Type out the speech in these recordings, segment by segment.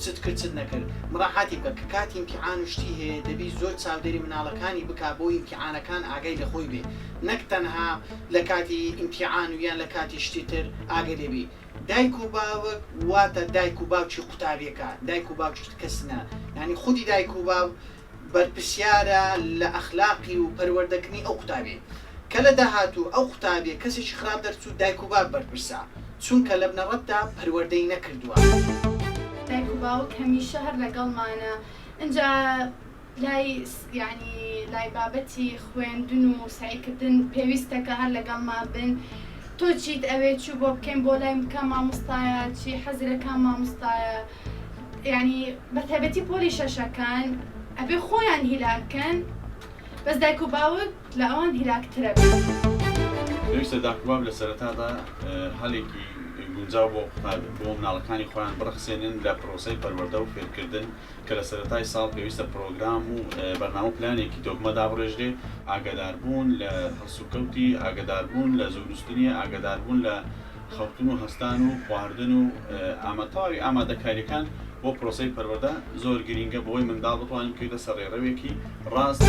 چت کرد چت نەکرد مڕاحاتی بکە کە کاتی ئیمتیحان و شتی هەیە دەبی زۆر چاودێری مناڵەکانی بکا بۆ ئیمتیحانەکان ئاگای لە خۆی بێ نەک تەنها لە کاتی ئیمتیحان و یان لە کاتی شتی تر ئاگای لێبی دایک و باوک واتە دایک و باوکی قوتابیەکە دایک و باوکی کەسنە یعنی خودی دایک و باو بەرپرسیارە لە ئەخلاقی و پەروەردەکردنی ئەو قوتابێ کە لە داهاتوو ئەو قوتابێ کەسێکی خراپ دەرچوو دایک و باوک بەرپرسا چونکە لە بنەڕەتدا پەروەردەی نەکردووە دایک و باوک هەمیشە هەر لەگەڵمانە ئەجا لای بابەتی خوێندن و سعیکردن پێویستەکە هەر لەگەڵمان بن تۆ چیت ئەوێ چوو بۆ بکەین بۆ لای بکە مامۆستایە چی حەزرەکان مامۆستایە یعنی بەتایبەتی پۆلی شەشەکان ئەبێ خۆیان هیلاکەن بەس دایک و باوک لە ئەوان هیلاکترە بێت پێویستە دایک و باوک لە سەرەتادا هەڵێکی گونجاو بۆ مناڵەکانی خۆیان بڕخسێنن لە پرۆسەی پەروەردە و فێرکردن کە لە سەرەتای ساڵ پێویستە پرۆگرام و بەرنامە پلانێکی دۆگمە دابڕێژرێ ئاگاداربوون لە هەڵسوکەوتی ئاگاداربوون لە زۆرنووسنیە ئاگاداربوون لە خەوتن و هەستان و خواردن و ئامەتەواوی ئامادەکاریەکان بۆ پرۆسەی پەروەردە زۆر گرینگە بۆی منداڵ بتوانین بکەوێتە سەرڕێڕەوێکی ڕاست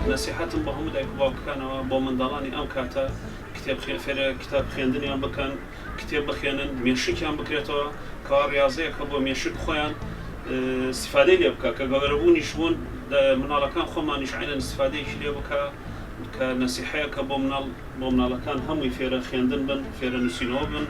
نەسیحەتم بە هەموو دایک و باوکەکانەوە بۆ منداڵانی ئەم کاتە فێرە کتاب خوێندنیان بکەن کتێب بخوێنن مێشکیان بکرێتەوە کەوا ڕاضەیەکە بۆ مێشک خۆیان استفادەی لێ بکە کە گەورەبوونیش بوون مناڵەکان خۆمانیش عینەن استفادەیەکی لێ بکە کە نەسیحەیەکە بۆ مناڵەکان هەمووی فێرە خوێندن بن فێرە نووسینەوە بن